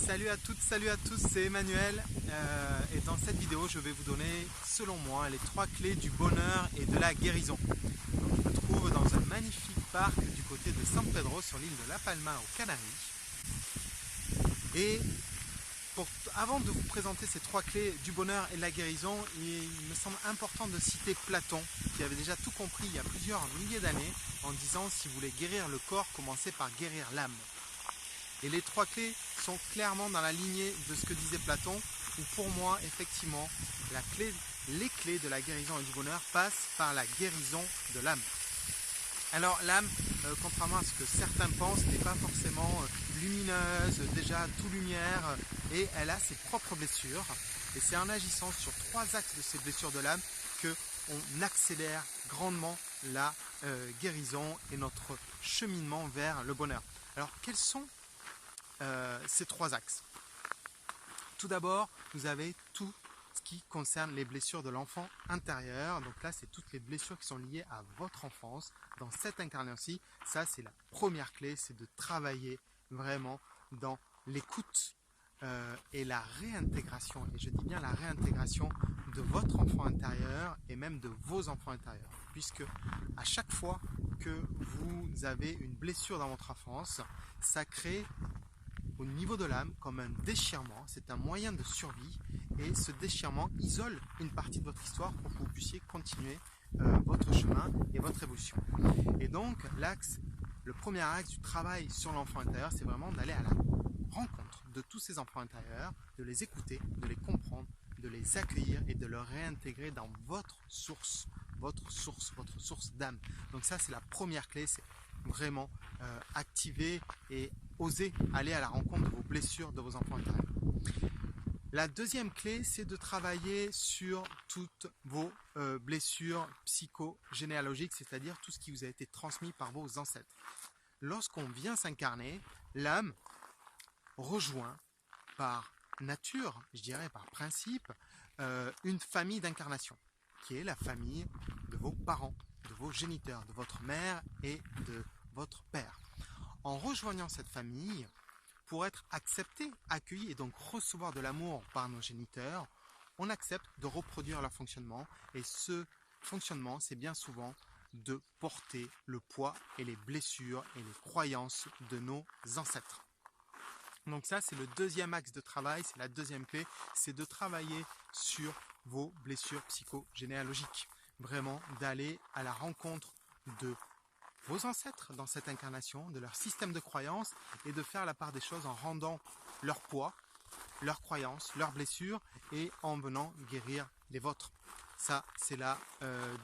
Salut à toutes, salut à tous, c'est Emmanuel et dans cette vidéo je vais vous donner selon moi les 3 clés du bonheur et de la guérison. Donc, je me trouve dans un magnifique parc du côté de San Pedro sur l'île de La Palma aux Canaries. Et avant de vous présenter ces 3 clés du bonheur et de la guérison, il me semble important de citer Platon qui avait déjà tout compris il y a plusieurs milliers d'années en disant si vous voulez guérir le corps, commencez par guérir l'âme. Et les 3 clés sont clairement dans la lignée de ce que disait Platon, où pour moi, effectivement, les clés de la guérison et du bonheur passent par la guérison de l'âme. Alors l'âme, contrairement à ce que certains pensent, n'est pas forcément lumineuse, déjà tout lumière, et elle a ses propres blessures. Et c'est en agissant sur 3 axes de ces blessures de l'âme qu'on accélère grandement la guérison et notre cheminement vers le bonheur. Alors quels sont ces 3 axes? Tout d'abord, vous avez tout ce qui concerne les blessures de l'enfant intérieur. Donc là, c'est toutes les blessures qui sont liées à votre enfance. Dans cette incarnation-ci, ça c'est la première clé, c'est de travailler vraiment dans l'écoute et la réintégration. Et je dis bien la réintégration de votre enfant intérieur et même de vos enfants intérieurs. Puisque à chaque fois que vous avez une blessure dans votre enfance, ça crée au niveau de l'âme comme un déchirement, c'est un moyen de survie et ce déchirement isole une partie de votre histoire pour que vous puissiez continuer votre chemin et votre évolution. Et donc le premier axe du travail sur l'enfant intérieur, c'est vraiment d'aller à la rencontre de tous ces enfants intérieurs, de les écouter, de les comprendre, de les accueillir et de les réintégrer dans votre source d'âme. Donc ça c'est la première clé, c'est vraiment activer et oser aller à la rencontre de vos blessures, de vos enfants intérieurs. La deuxième clé, c'est de travailler sur toutes vos blessures psychogénéalogiques, c'est-à-dire tout ce qui vous a été transmis par vos ancêtres. Lorsqu'on vient s'incarner, l'âme rejoint par nature, je dirais par principe, une famille d'incarnation, qui est la famille de vos parents, de vos géniteurs, de votre mère et de votre père. En rejoignant cette famille, pour être accepté, accueilli et donc recevoir de l'amour par nos géniteurs, on accepte de reproduire leur fonctionnement. Et ce fonctionnement, c'est bien souvent de porter le poids et les blessures et les croyances de nos ancêtres. Donc ça, c'est le deuxième axe de travail, c'est la deuxième clé, c'est de travailler sur vos blessures psychogénéalogiques. Vraiment d'aller à la rencontre de vos ancêtres dans cette incarnation, de leur système de croyances et de faire la part des choses en rendant leur poids, leurs croyances, leurs blessures et en venant guérir les vôtres. Ça, c'est la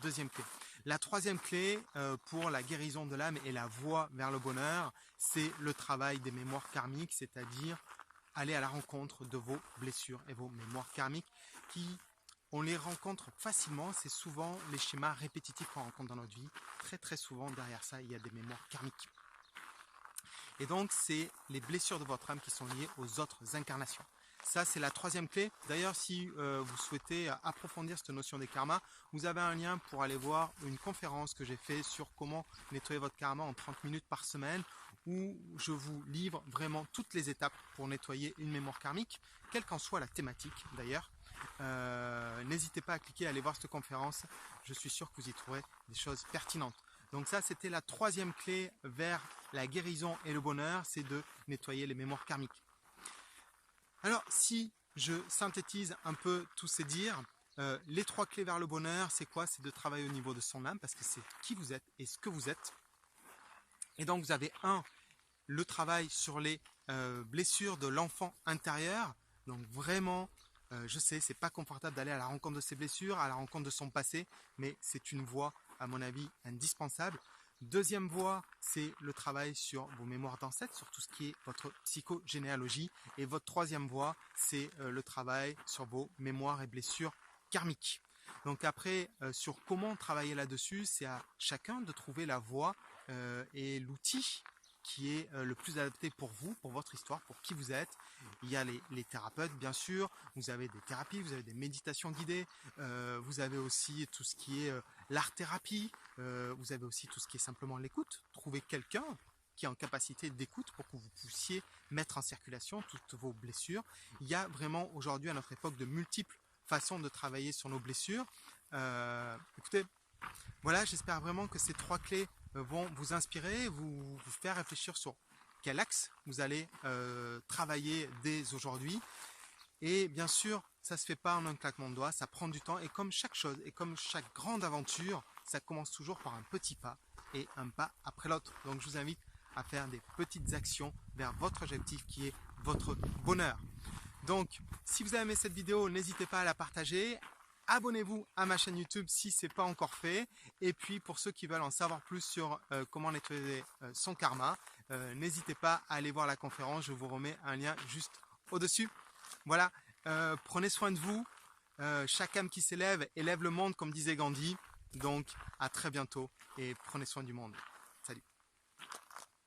deuxième clé. La troisième clé pour la guérison de l'âme et la voie vers le bonheur, c'est le travail des mémoires karmiques, c'est-à-dire aller à la rencontre de vos blessures et vos mémoires karmiques on les rencontre facilement, c'est souvent les schémas répétitifs qu'on rencontre dans notre vie. Très très souvent, derrière ça, il y a des mémoires karmiques. Et donc, c'est les blessures de votre âme qui sont liées aux autres incarnations. Ça, c'est la troisième clé. D'ailleurs, si vous souhaitez approfondir cette notion des karmas, vous avez un lien pour aller voir une conférence que j'ai fait sur comment nettoyer votre karma en 30 minutes par semaine, où je vous livre vraiment toutes les étapes pour nettoyer une mémoire karmique, quelle qu'en soit la thématique d'ailleurs. N'hésitez pas à cliquer, à aller voir cette conférence, je suis sûr que vous y trouverez des choses pertinentes. Donc ça, c'était la troisième clé vers la guérison et le bonheur, c'est de nettoyer les mémoires karmiques. Alors, si je synthétise un peu tous ces dires, les 3 clés vers le bonheur, c'est quoi? C'est de travailler au niveau de son âme, parce que c'est qui vous êtes et ce que vous êtes. Et donc, vous avez le travail sur les blessures de l'enfant intérieur. Donc vraiment, je sais, c'est pas confortable d'aller à la rencontre de ses blessures, à la rencontre de son passé, mais c'est une voie, à mon avis, indispensable. Deuxième voie, c'est le travail sur vos mémoires d'ancêtres, sur tout ce qui est votre psychogénéalogie. Et votre troisième voie, c'est le travail sur vos mémoires et blessures karmiques. Donc après, sur comment travailler là-dessus, c'est à chacun de trouver la voie et l'outil qui est le plus adapté pour vous, pour votre histoire, pour qui vous êtes. Il y a les thérapeutes, bien sûr, vous avez des thérapies, vous avez des méditations guidées, vous avez aussi tout ce qui est l'art-thérapie, vous avez aussi tout ce qui est simplement l'écoute. Trouver quelqu'un qui est en capacité d'écoute pour que vous puissiez mettre en circulation toutes vos blessures. Il y a vraiment aujourd'hui à notre époque de multiples façons de travailler sur nos blessures. Écoutez, voilà, j'espère vraiment que ces 3 clés vont vous inspirer, vous faire réfléchir sur quel axe vous allez travailler dès aujourd'hui. Et bien sûr, ça ne se fait pas en un claquement de doigts, ça prend du temps. Et comme chaque chose, et comme chaque grande aventure, ça commence toujours par un petit pas et un pas après l'autre. Donc je vous invite à faire des petites actions vers votre objectif qui est votre bonheur. Donc, si vous avez aimé cette vidéo, n'hésitez pas à la partager. Abonnez-vous à ma chaîne YouTube si ce n'est pas encore fait. Et puis, pour ceux qui veulent en savoir plus sur comment nettoyer son karma, n'hésitez pas à aller voir la conférence. Je vous remets un lien juste au-dessus. Voilà, prenez soin de vous. Chaque âme qui s'élève élève le monde, comme disait Gandhi. Donc, à très bientôt et prenez soin du monde.